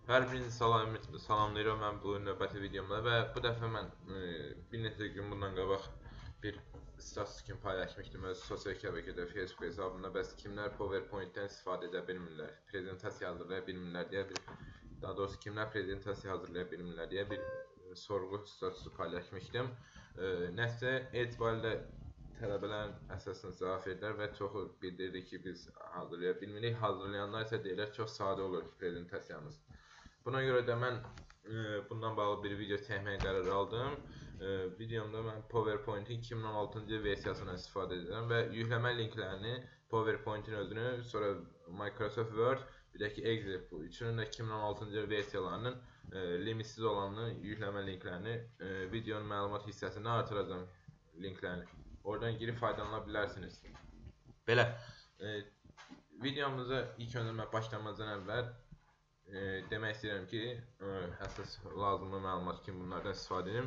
Hər birinizi salamlayıram mən bu növbəti videomda və bu dəfə mən bir neçə gün bundan qabaq bir statistikini paylaşmışdım öz sosial şəbəkədə, Facebook hesabımda. Bəs kimlər PowerPoint-dən istifadə edə bilmirlər, prezentasiya hazırlaya bilmirlər deyə daha doğrusu kimlər prezentasiya hazırlaya bilmirlər deyə bir sorğu statistiki paylaşmışdım. Nəticə etibarilə tələbələrin əsasında cavab verdilər və çoxu bildirdi ki, biz hazırlaya bilmirik. Hazırlayanlar isə deyirlər çox sadə olur prezentasiyamız. Buna görə də mən bundan bağlı bir video çəkməyə qərar aldım. Videomda mən PowerPoint-in 2016-cı versiyasından istifadə edirəm və yükləmə linklərini PowerPoint-in özünü, sonra Microsoft Word, bir də ki Excel bu üçünün də 2016-cı versiyalarının limitsiz olanını yükləmə linklərini videonun məlumat hissəsində artıracağım linklərini. Oradan girib faydalana bilərsiniz. Belə, videomuza ilk öncə mən başlamazdan əvvəl demək istəyirəm ki, əsas lazımlı məlumat kimi bunlardan istifadə edim.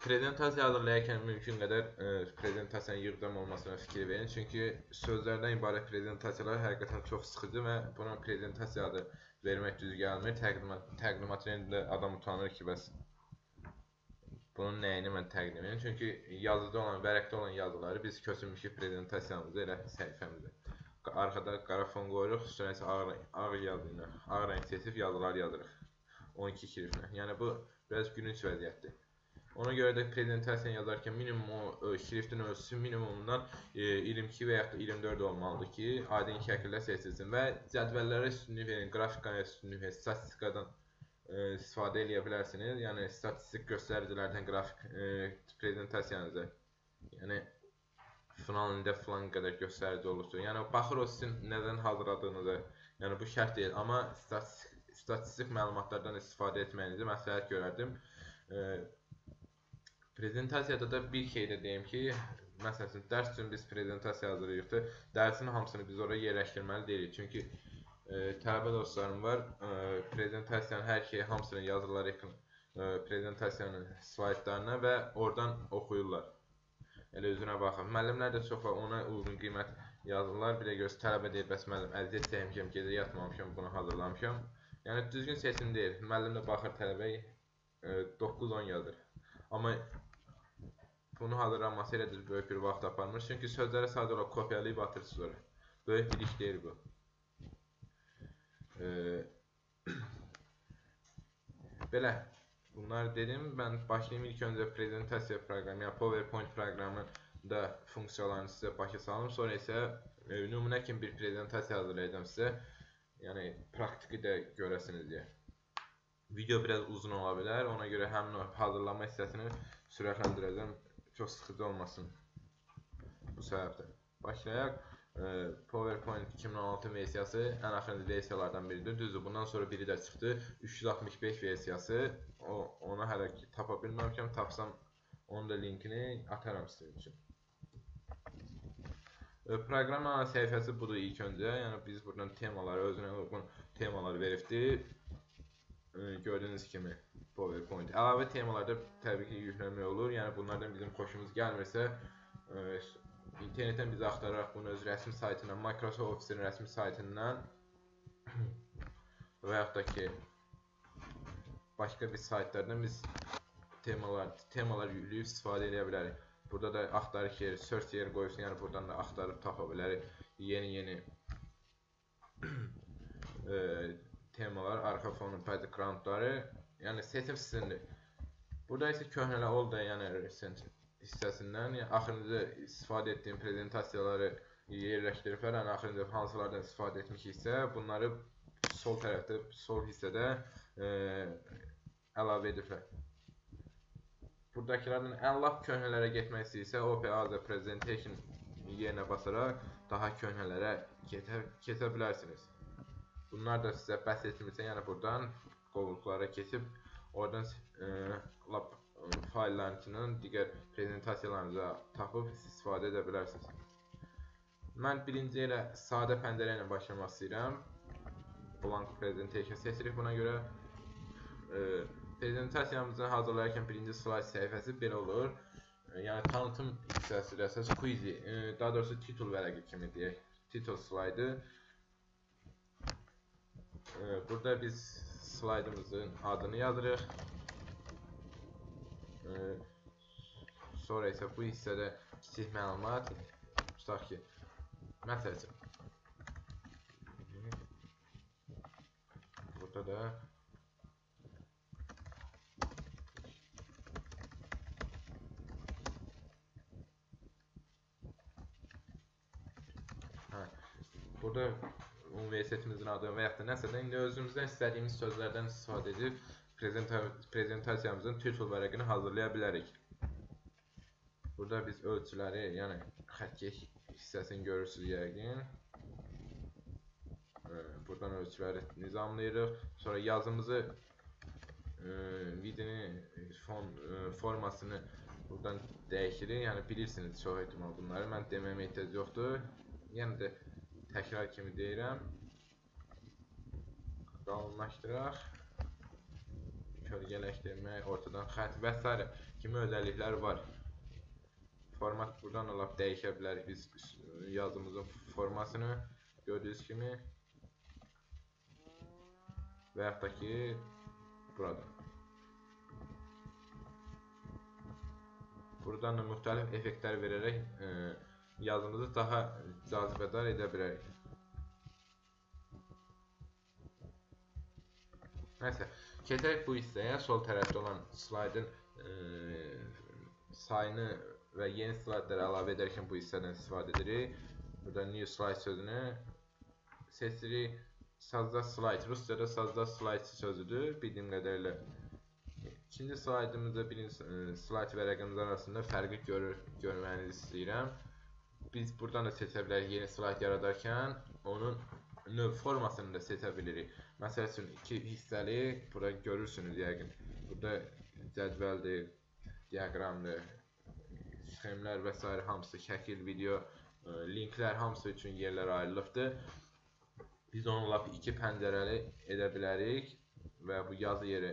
Prezentasiya hazırlayarkən mümkün qədər prezentasiyanın yığcam olmasına fikir verin. Çünki sözlərdən ibarət prezentasiyalar həqiqətən çox sıxıcı və buna prezentasiya adı vermək düz gəlmir. Təqdimat yerində adam utanır ki, bəs bunun nəyini mən təqdim edim. Çünki yazıda olan, vərəqdə olan yazıları biz köçürmüşük prezentasiyamızda elə səhifəmizdə. Arxada qara fon qoyuruq, üstünə isə ağ yazı ilə, ağ rəng seçib yazılar yazırıq. 12 şriftlə. Yəni bu biraz gülünç vəziyyətdir. Ona görə də prezentasiyanı yazarkən minimum şriftin ölçüsü minimumundan 22 və yaxud da 24 olmalıdır ki, aydın şəkildə seçilsin və cədvəllərə üstünlük verin, qrafikaya üstünlük verin, statistikadan istifadə edə bilərsiniz. Yəni statistik göstəricilərdən qrafik prezentasiyanızı, yəni filan ildə filan qədər göstərici olursa, yəni baxır o sizin nədən hazırladığınızı, yəni bu şərt deyil, amma statistik məlumatlardan istifadə etməyinizi məsləhət görərdim. Prezentasiyada da bir şey də deyim ki, məsələn, dərs üçün biz prezentasiya hazırlayırıq, dərsin hamısını biz oraya yerləşdirməli deyilik. Çünki tələbə dostlarım var, prezentasiyanın hər şeyi hamısını yazırlar prezentasiyanın slaydlarına və oradan oxuyurlar. Elə üzrünə baxın. Müəllimlər də çox var, ona uyğun qiymət yazırlar. Bir də görürüz, tələbə deyir, bəs müəllim əziyyət çəkmişəm, gecə yatmamışam, bunu hazırlamışam. Yəni düzgün seçim deyil. Müəllim də baxır tələbəyə 9-10 yazır. Amma bunu hazırlanması elə düz böyük bir vaxt aparmır. Çünki sözləri sadə olaraq kopyalayıb atırsınız oraya. Böyük bir iş deyil bu. Belə, bunları dedim. Mən başlayayım ilk öncə prezentasiya proqramı, yəni PowerPoint proqramında funksiyalarını sizə başa salım. Sonra isə nümunə kimi bir prezentasiya hazırlayacağım sizə. Yəni praktiki də görəsiniz deyə. Video biraz uzun ola bilər. Ona görə həmin o hazırlama hissəsini sürətləndirəcəm. Çox sıxıcı olmasın bu səbəbdən. Başlayaq. PowerPoint 2016 versiyası ən axırıncı versiyalardan biridir. Düzdür, bundan sonra biri də çıxdı. 365 versiyası. Onu hələ ki tapa bilməmişəm. Tapsam onun da linkini atarım sizin üçün. Proqram ana səhifəsi budur ilk öncə. Yəni biz buradan temaları, özünə uyğun temalar veribdir. Gördüyünüz kimi PowerPoint. Əlavə temalarda təbii ki yükləmək olur. Yəni bunlardan bizim xoşumuz gəlmirsə, internetdən bizi axtararaq bunu öz rəsmi saytından, Microsoft Office-in rəsmi saytından və yaxud da ki başqa bir saytlardan biz temalar yükləyib istifadə edə bilərik. Burada da axtarış yeri, search yeri qoyursun, yəni buradan da axtarıb tapa bilərik. Yeni temalar, arxa fonu, backgroundları, yəni seçim sizindir. Burada isə köhnələr oldu, yəni recent hissəsindən, yəni axırıncı istifadə etdiyim prezentasiyaları yerləşdiriblər, yəni axırıncı hansılardan istifadə etmişiksə, bunları sol tərəfdə, sol hissədə əlavə ediblər. Buradakilərdən ən lap köhnələrə getmək istəyirsə, Open Presentation yerinə basaraq daha köhnələrə keçə bilərsiniz. Bunlar da sizə bəhs etmirsə, yəni buradan qovluqlara keçib, oradan lap faylların içindən digər prezentasiyalarınıza tapıb istifadə edə bilərsiniz. Mən birinci elə sadə pəncərə ilə başlamaq istəyirəm. Blank Presentation seçirik buna görə. Prezentasiyamızı hazırlayarkən birinci slayd səhifəsi belə olur. Yəni tanıtım hissəsidir, əsas quiz, daha doğrusu titul vərəqi kimi deyək. Titul slaydı. burada biz slaydımızın adını yazırıq. Sonra isə bu hissədə kiçik məlumat tutaq ki, məsələn burada da burada universitetimizin adı və yaxud da nəsə də indi özümüzdən istədiyimiz sözlərdən istifadə edib prezentasiyamızın titul vərəqini hazırlaya bilərik. Burada biz ölçüləri, yəni xəttkeş hissəsini görürsünüz yəqin. Buradan ölçüləri nizamlayırıq. Sonra yazımızı videonun formasını buradan dəyişirik. Yəni bilirsiniz çox ehtimal bunları. Mən deməyimə ehtiyac yoxdur. Yəni də təkrar kimi deyirəm. Qalınlaşdıraq. Kölgələşdirmək, ortadan xətt və s. kimi özelliklər var. Format buradan olaq dəyişə bilərik biz yazımızın formasını gördüyünüz kimi və yaxud da ki burada. Buradan da müxtəlif effektlər verərək yazımızı daha cazibədar edə bilərik. Nəysə, keçək bu hissəyə. Sol tərəfdə olan slaydın sayını və yeni slaydları əlavə edərkən bu hissədən istifadə edirik. Burada new slide sözünü seçirik. Sazda slide, Ruscada sazda slide sözüdür bildiyim qədərilə. İkinci slaydımızda birinci slayd vərəqimizin arasında fərqi görməyinizi istəyirəm. Biz buradan da seçə bilərik yeni slayd yaradarkən onun növ formasını da seçə bilirik. Məsəl üçün iki hissəli burada görürsünüz yəqin. Burada cədvəldir, diaqramdır, sxemlər və s. hamısı, şəkil, video, linklər hamısı üçün yerlər ayrılıbdır. Biz onu lap iki pəncərəli edə bilərik və bu yazı yeri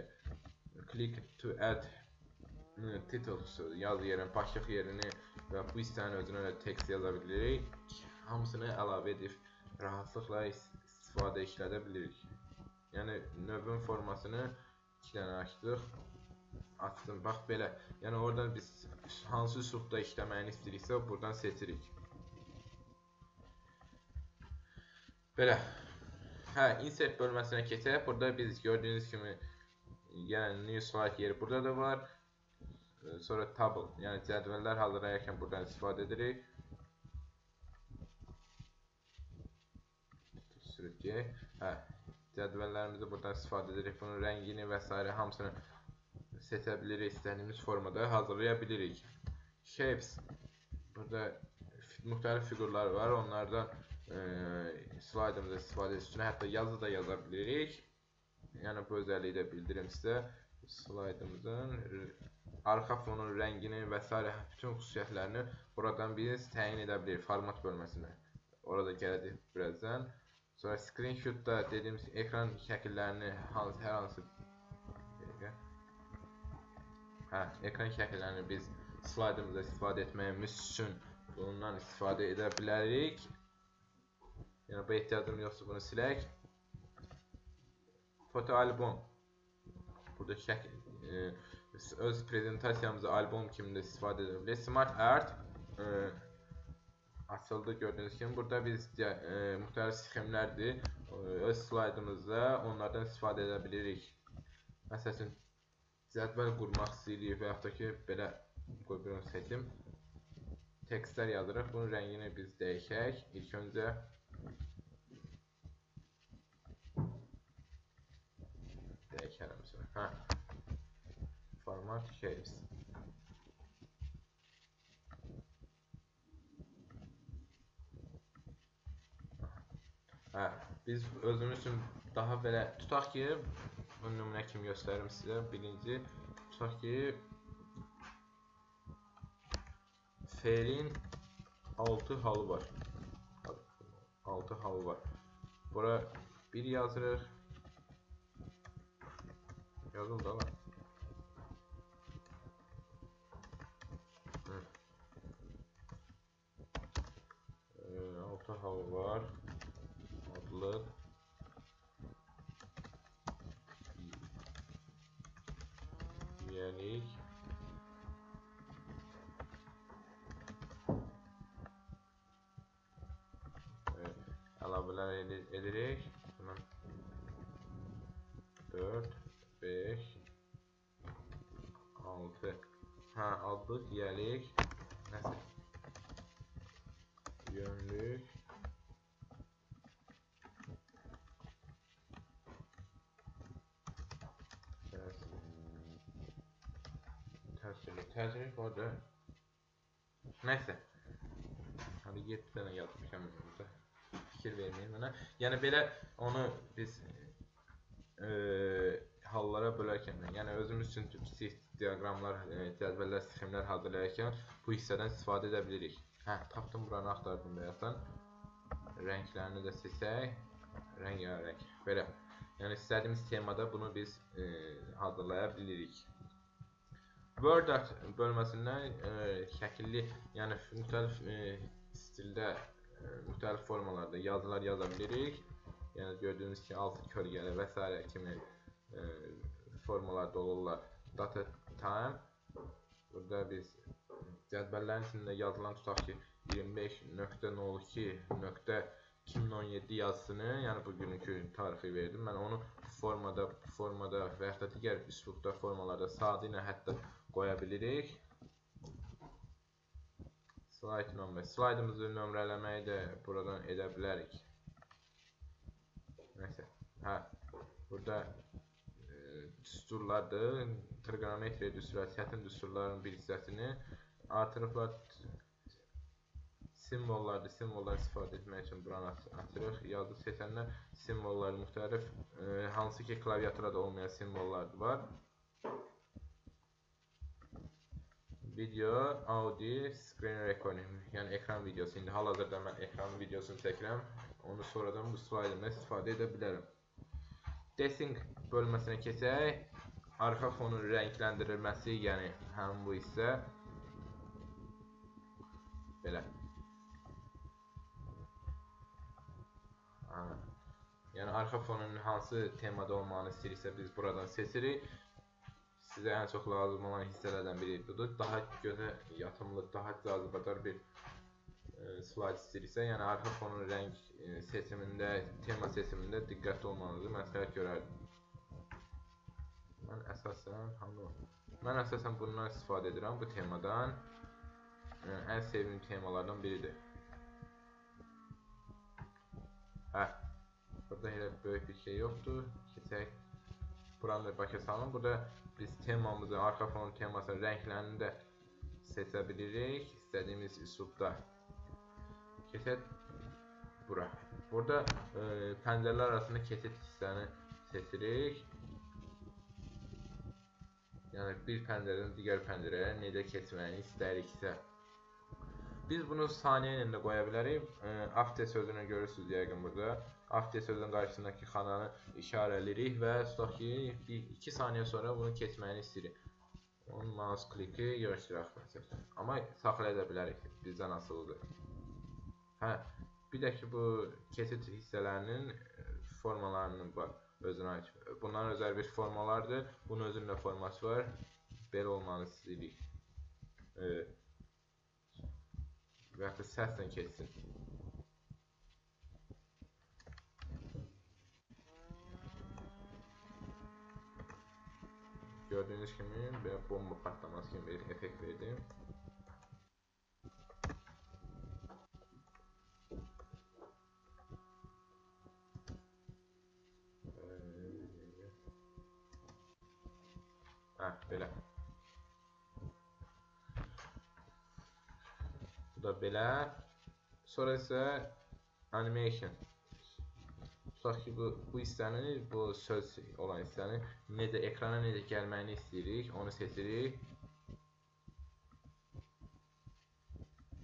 click to add title yazı yerin başlıq yerini və bu hissənin özünə də tekst yaza bilirik. Hamısını əlavə edib rahatlıqla istifadə işlədə bilirik. Yəni növün formasını iki dənə açdıq. Açdım, bax belə. Yəni oradan biz hansı üslubda işləməyini istəyiriksə buradan seçirik. Belə. Insert bölməsinə keçək. Burada biz gördüyünüz kimi yəni new slide yeri burada da var. Sonra table, yəni cədvəllər hazırlayarkən buradan istifadə edirik. Sürükləyək. Cədvəllərimizi buradan istifadə edirik. Bunun rəngini və s. hamısını seçə bilirik. İstədiyimiz formada hazırlaya bilirik. Shapes. Burada müxtəlif figurlar var. Onlardan slaydımızı istifadə üçün hətta yazı da yaza bilirik. Yəni bu özəlliyi də bildirim sizə. Slaydımızın arxa fonun rəngini və s. bütün xüsusiyyətlərini buradan biz təyin edə bilirik format bölməsinə. Orada gələcək birazdan. Sonra screenshotda dediyimiz ekran şəkillərini hər hansı ekran şəkillərini biz slaydımızda istifadə etməyimiz üçün bundan istifadə edə bilərik. Yəni bu ehtiyacım yoxsa bunu silək. Foto albom. Burada öz prezentasiyamızı albom kimi də istifadə edə bilirik. Smart Art açıldı gördüyünüz kimi. Burada biz müxtəlif sxemlərdir. Öz slaydımızda onlardan istifadə edə bilirik. Məsələn, cədvəl qurmaq istəyirik və yaxud da ki, belə qoy bir onu seçim. Tekstlər yazırıq. Bunun rəngini biz dəyişək. İlk öncə dəyişərəm sonra. Format shapes. Biz özümüz üçün daha belə tutaq ki, bu nümunə kimi göstərim sizə. Birinci tutaq ki, feilin 6 halı var. 6 halı var. Bura 1 yazırıq. Yazıldı ama. Altı halı var. Adlı. əlavələr edirik. Bundan 4, 5, 6. Hə, adlıq, yelik, nəsə, yönlük, təsirlik orada. Nəysə. Hadi 7 dənə yazmışam burada. Fikir verməyin mənə. Yəni belə onu biz hallara bölərkən, yəni özümüz üçün kiçik diaqramlar, cədvəllər, sxemlər hazırlayarkən bu hissədən istifadə edə bilirik. Hə, tapdım, buranı axtardım bayaqdan. Rənglərini də seçək. Rəngarəng. Belə. Yəni istədiyimiz temada bunu biz hazırlaya bilirik. Word bölməsindən şəkilli, yəni müxtəlif stildə, müxtəlif formalarda yazılar yaza bilirik. Yəni gördüyünüz ki, altı kölgəli və s. kimi formalarda olurlar. Data time. Burada biz cədvəllərin içində yazılan tutaq ki 25.02.2017 yazısını, yəni bugünkü tarixi verdim. Mən onu bu formada və yaxud da digər üslubda formalarda sadə ilə hətta qoya bilirik. Slide number. Slaydımızı nömrələməyi də buradan edə bilərik. Nəysə. Hə. Burada düsturlardır. Trigonometriya düsturları, çətin düsturların bir hissəsini artırıqlar, simvollardır. Simvolları istifadə etmək üçün buranı açırıq. Yazı seçənlər simvolları müxtəlif, hansı ki klaviaturada olmayan simvollar var. Video, audio, screen recording, yəni ekran videosu. İndi hal-hazırda mən ekran videosunu çəkirəm. Onu sonradan bu slaydımda istifadə edə bilərəm. Desing bölməsinə keçək. Arxa fonun rəngləndirilməsi, yəni həmin bu hissə. Belə. Yəni arxa fonun hansı temada olmağını istəyiriksə biz buradan seçirik. Sizə ən çox lazım olan hissələrdən biri budur. Daha gözə yatımlı, daha cazibədar bir slayd istəyiriksə, yəni arxa fonun rəng seçimində, tema seçimində diqqətli olmanızı məsləhət görərdim. Mən əsasən bundan istifadə edirəm, bu temadan. Ən sevdiyim temalardan biridir. Hə, burada elə böyük bir şey yoxdur. Keçək. Buranı da başa salın. Burada biz temamızı, arxa fonun temasının rənglərini də seçə bilirik. İstədiyimiz üslubda. Keçək bura. Burada pəncərələr arasında keçid hissəni seçirik. Yəni bir pəncərədən digər pəncərəyə necə keçməyini istəyiriksə. Biz bunu saniyə ilə də qoya bilərik. After sözünü görürsünüz yəqin burada. After sözün qarşısındakı xananı işarələyirik və tutaq ki 2 saniyə sonra bunu keçməyini istəyirik. Onun mouse kliki yığışdıraq. Amma saxlaya da bilərik. Bizdən asılıdır. Hə, bir də ki bu keçid hissələrinin formalarının var. Özünə ait. Bunların özəl bir formalardır. Bunun özünün də forması var. Belə olmanı istəyirik. Və yaxud da səslə keçsin. Gördüyünüz kimi belə bomba partlaması kimi bir effekt verdim. Belə. Bu da belə. Sonra isə animation. Tutaq ki bu hissəni, bu söz olan hissəni necə ekrana necə gəlməyini istəyirik, onu seçirik.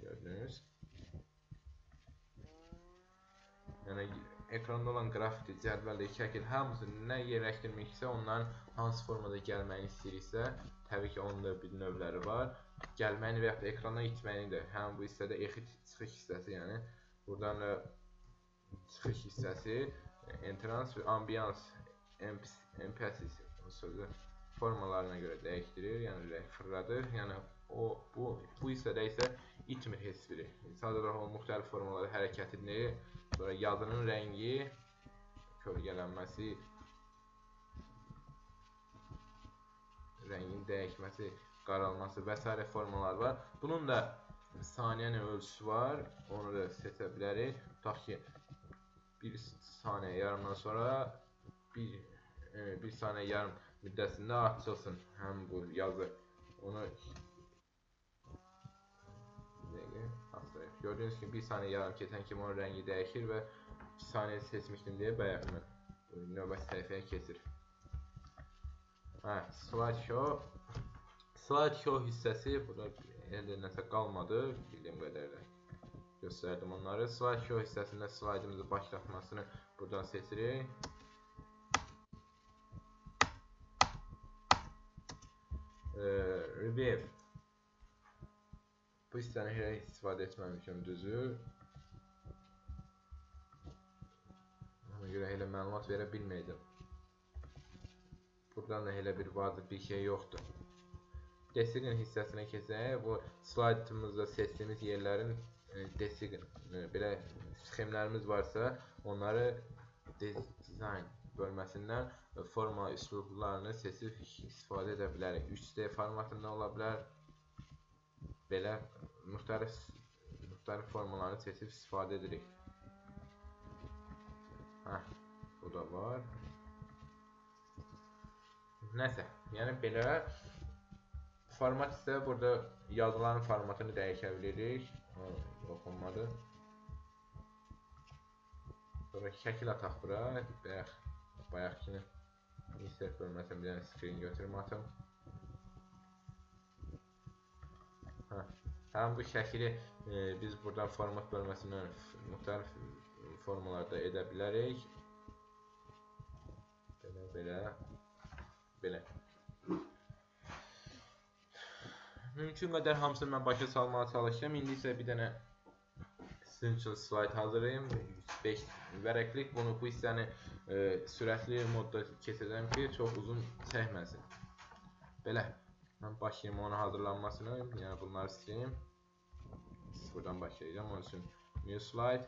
Gördünüz. Yəni ekranda olan qrafiti, cədvəldəki şəkil hamısı nə yerləşdirməksə, onların hansı formada gəlməyini istəyiriksə, təbii ki onun da bir növləri var. Gəlməyini və yaxud da ekrana itməyini də, həm bu hissədə çıxış hissəsi, yəni buradan da çıxış hissəsi, entrance və ambiance, emphasis sözü formalarına görə dəyişdirir, yəni rəng fırladır. Yəni bu hissədə isə itmir heç biri. Sadəcə o müxtəlif formaları hərəkətini Sonra yazının rəngi, kölgələnməsi, rəngin dəyişməsi, qaralması və s. formalar var. Bunun da saniyənin ölçüsü var. Onu da seçə bilərik. Tutaq ki, 1 saniyə yarımdan sonra 1 saniyə yarım müddətində açılsın həm bu yazı. Onu gördüğünüz gibi 1 saniye yarım keçən kimi onun rəngi dəyişir və 2 saniyə seçmişdim deyə bayaq mən növbəti səhifəyə keçir. Slideshow hissəsi burada əldə nəsə qalmadı, bildiyim qədərlə göstərdim onları. Slideshow hissəsində slaydımızı başlatmasını buradan seçirik. Review. Bu hissəni heç istifadə etməmişəm, düzü. Ona görə elə məlumat verə bilməyəcəm. Buradan da elə bir vacib bir şey yoxdur. Decision hissəsinə keçək. Bu slaydımızda seçdiyimiz yerlərin decision, belə sxemlərimiz varsa, onları design bölməsindən forma üslublarını seçib istifadə edə bilərik. 3D formatında ola bilər. Belə müxtəlif formalarını seçib istifadə edirik. Bu da var. Nəsə, yəni belə format isə burada yazıların formatını dəyişə bilirik. Oxunmadı. Sonra şəkil ataq bura. Bayaq kimi insert bölməsindən bir dənə screen götürüm atım. Həm bu şəkili biz buradan format bölməsindən müxtəlif formalarda edə bilərik. Belə. Mümkün qədər hamısını mən başa salmağa çalışacağım. İndi isə bir dənə sizin üçün slayd hazırlayayım. 5 vərəqlik. Bu hissəni sürətli modda keçəcəm ki, çox uzun çəkməsin. Belə. Mən başlayayım onun hazırlanmasını. Yəni bunları sileyim. Buradan başlayacağım. Onun üçün new slide.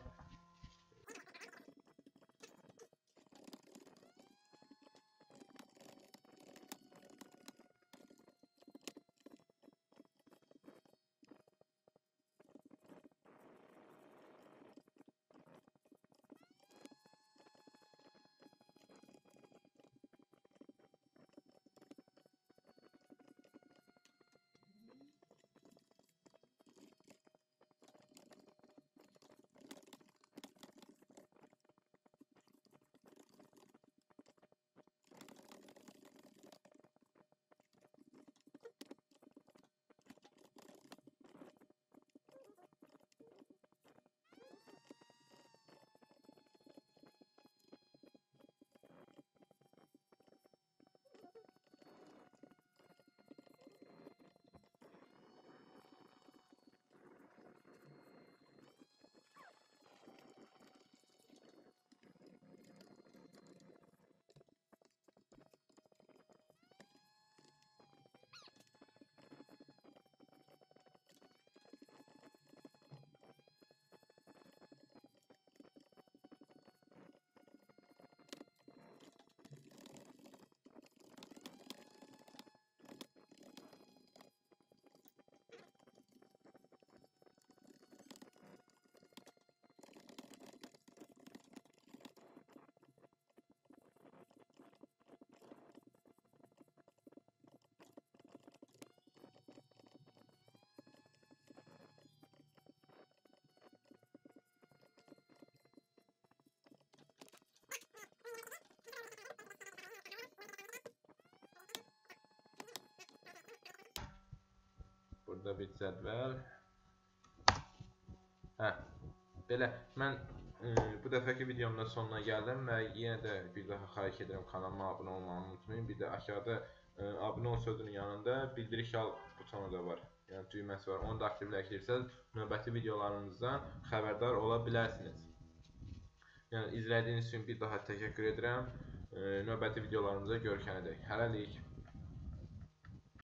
Burada bir cədvəl. Belə, mən bu dəfəki videomda sonuna gəldim və yenə də bir daha xahiş edirəm kanalıma abunə olmağı unutmayın. Bir də aşağıda abunə ol sözünün yanında bildiriş al butonu da var. Yəni düyməsi var. Onu da aktivləşdirsəz növbəti videolarımızdan xəbərdar ola bilərsiniz. Yəni izlədiyiniz üçün bir daha təşəkkür edirəm. Növbəti videolarımıza görüşənədək. Hələlik.